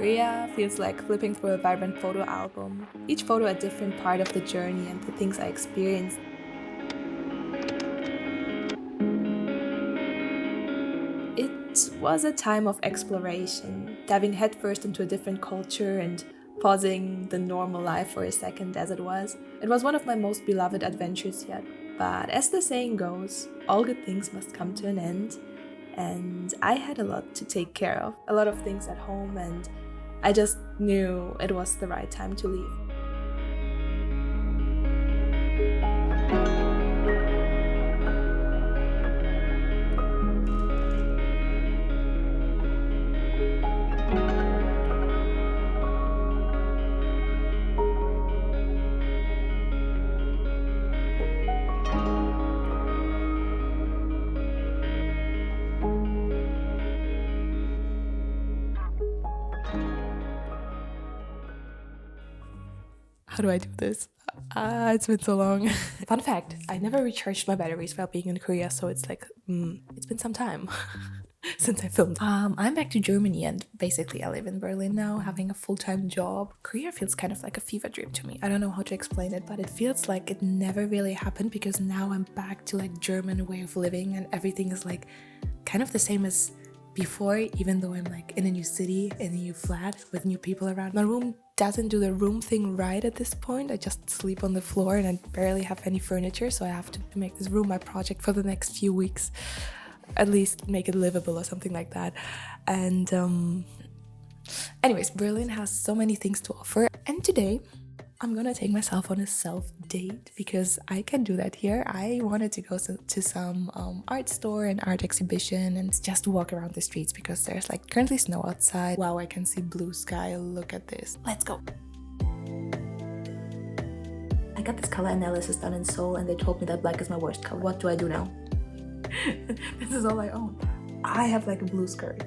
Korea feels like flipping through a vibrant photo album, each photo a different part of the journey and the things I experienced. It was a time of exploration, diving headfirst into a different culture and pausing the normal life for a second as it was. It was one of my most beloved adventures yet. But as the saying goes, all good things must come to an end. And I had a lot to take care of, a lot of things at home, and I just knew it was the right time to leave. How do I do this? It's been so long. Fun fact, I never recharged my batteries while being in Korea, so it's like, it's been some time since I filmed. I'm back to Germany and basically I live in Berlin now, having a full-time job. Korea feels kind of like a fever dream to me. I don't know how to explain it, but it feels like it never really happened because now I'm back to like German way of living and everything is like kind of the same as before, even though I'm like in a new city, in a new flat with new people around. My room doesn't do the room thing right at this point. I just sleep on the floor and I barely have any furniture, so I have to make this room my project for the next few weeks. At least make it livable or something like that. And anyways, Berlin has so many things to offer. And today I'm gonna take myself on a self-date because I can do that here. I wanted to go to some art store and art exhibition and just walk around the streets because there's like currently snow outside. Wow, I can see blue sky. Look at this. Let's go. I got this color analysis done in Seoul and they told me that black is my worst color. What do I do now? This is all I own. I have like a blue skirt.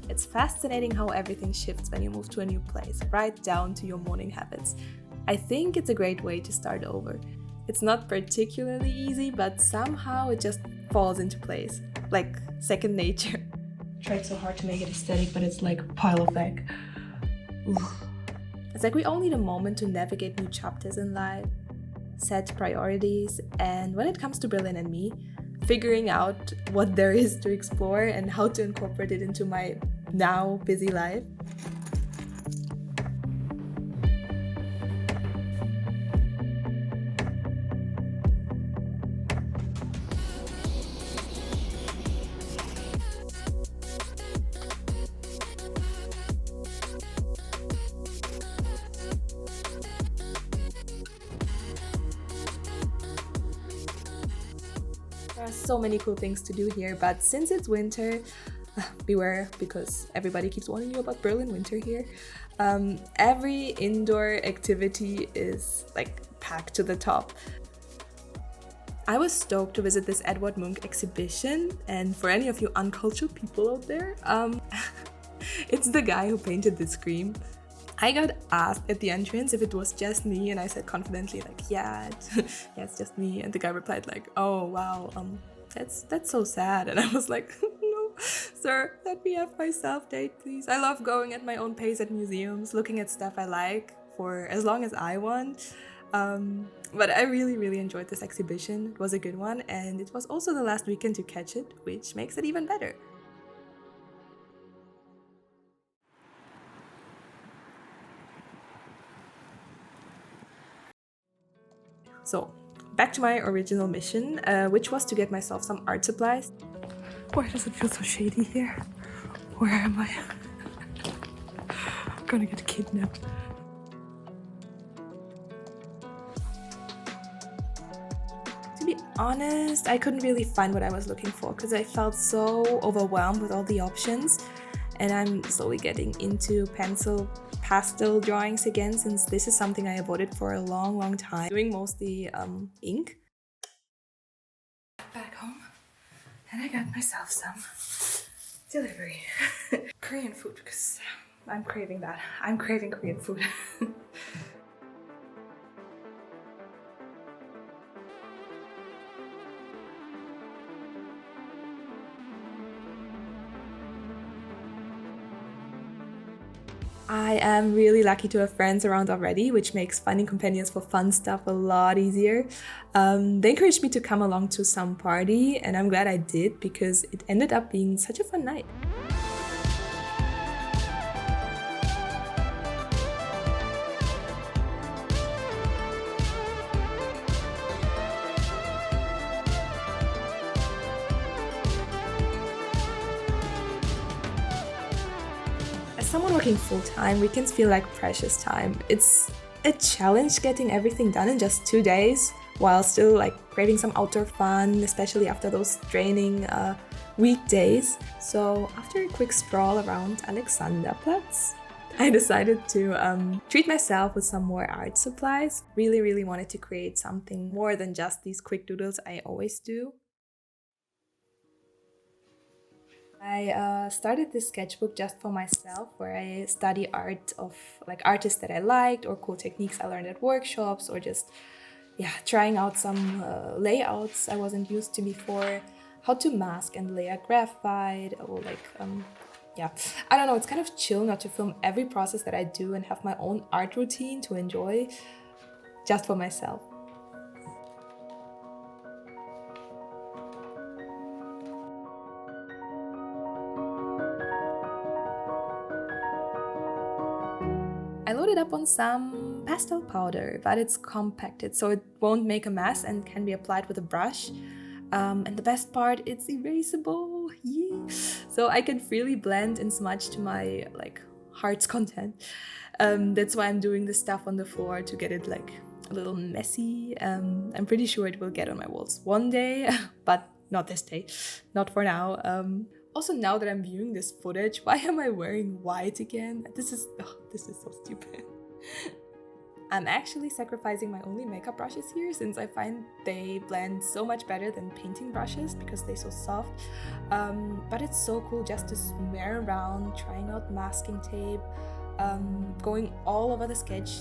It's fascinating how everything shifts when you move to a new place, right down to your morning habits. I think it's a great way to start over. It's not particularly easy, but somehow it just falls into place, like second nature. Tried so hard to make it aesthetic, but it's like a pile of like... It's like we all need a moment to navigate new chapters in life, set priorities, and when it comes to Berlin and me, figuring out what there is to explore and how to incorporate it into my now busy life. There are so many cool things to do here, but since it's winter, beware because everybody keeps warning you about Berlin winter here. Every indoor activity is like packed to the top. I was stoked to visit this Edward Munch exhibition, and for any of you uncultured people out there, it's the guy who painted the Scream. I got asked at the entrance if it was just me, and I said confidently like, yeah, it's just me. And the guy replied like, oh wow, that's so sad. And I was like, no, sir, let me have my self-date, please. I love going at my own pace at museums, looking at stuff I like for as long as I want. But I really enjoyed this exhibition. It was a good one, and it was also the last weekend to catch it, which makes it even better. So, back to my original mission, which was to get myself some art supplies. Why does it feel so shady here? Where am I? I'm gonna get kidnapped. To be honest, I couldn't really find what I was looking for because I felt so overwhelmed with all the options. And I'm slowly getting into pastel drawings again, since this is something I avoided for a long time. Doing mostly ink. Back home, and I got myself some delivery Korean food because I'm craving that. I'm craving Korean food. I am really lucky to have friends around already, which makes finding companions for fun stuff a lot easier. They encouraged me to come along to some party, and I'm glad I did because it ended up being such a fun night. As someone working full-time, weekends feel like precious time. It's a challenge getting everything done in just 2 days while still like craving some outdoor fun, especially after those draining weekdays. So after a quick stroll around Alexanderplatz, I decided to treat myself with some more art supplies. Really wanted to create something more than just these quick doodles I always do. I started this sketchbook just for myself, where I study art of like artists that I liked or cool techniques I learned at workshops, or just trying out some layouts I wasn't used to before, how to mask and layer graphite, or I don't know, it's kind of chill not to film every process that I do and have my own art routine to enjoy just for myself. I loaded up on some pastel powder, but it's compacted so it won't make a mess and can be applied with a brush. And the best part, it's erasable. Yeah. So I can freely blend and smudge to my heart's content. That's why I'm doing this stuff on the floor to get it like a little messy. I'm pretty sure it will get on my walls one day, but not this day, not for now. Also, now that I'm viewing this footage, why am I wearing white again? This is so stupid. I'm actually sacrificing my only makeup brushes here, since I find they blend so much better than painting brushes because they're so soft. But it's so cool just to smear around, trying out masking tape, going all over the sketch.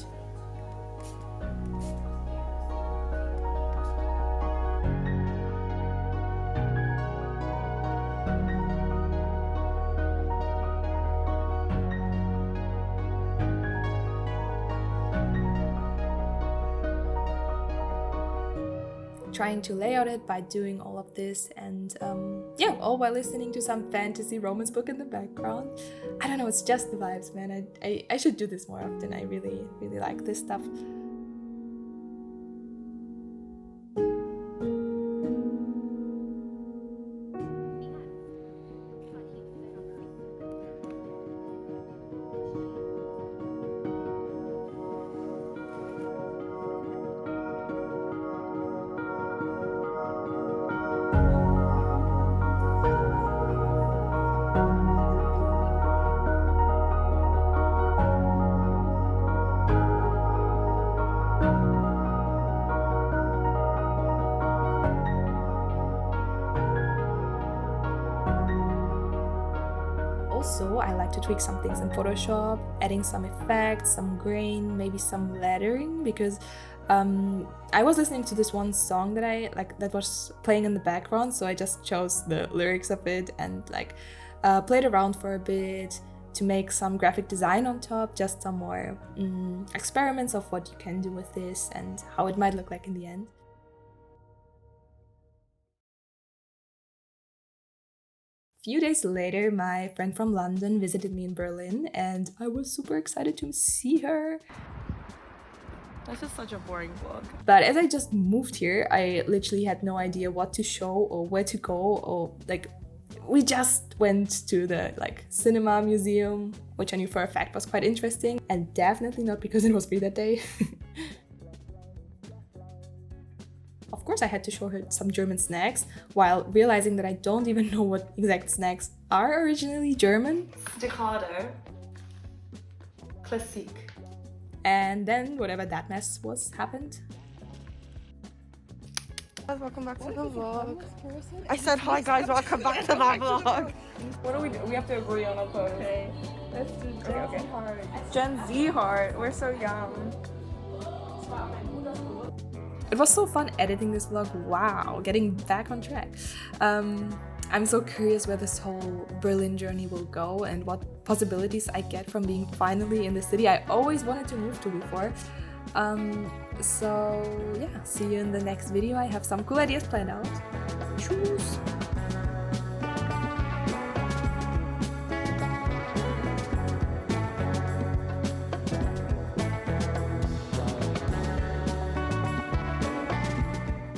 Trying to lay out it by doing all of this, and all while listening to some fantasy romance book in the background. I don't know, it's just the vibes, man. I should do this more often. I really like this stuff. Also, I like to tweak some things in Photoshop, adding some effects, some grain, maybe some lettering, because I was listening to this one song that I like that was playing in the background, so I just chose the lyrics of it and played around for a bit to make some graphic design on top, just some more experiments of what you can do with this and how it might look like in the end. Few days later, my friend from London visited me in Berlin, and I was super excited to see her. This is such a boring vlog. But as I just moved here, I literally had no idea what to show or where to go, or we just went to the cinema museum, which I knew for a fact was quite interesting, and definitely not because it was free that day. Of course, I had to show her some German snacks, while realizing that I don't even know what exact snacks are originally German. Staccato. Classique. And then whatever that mess was happened. Guys, welcome back to the vlog. I said hi guys, welcome back to my vlog. What do we do? We have to agree on a pose. Okay. Let's do Gen Z heart. Gen Z heart. We're so young. It was so fun editing this vlog. Wow, getting back on track. I'm so curious where this whole Berlin journey will go and what possibilities I get from being finally in the city I always wanted to move to before. So yeah, see you in the next video. I have some cool ideas planned out. Tschüss!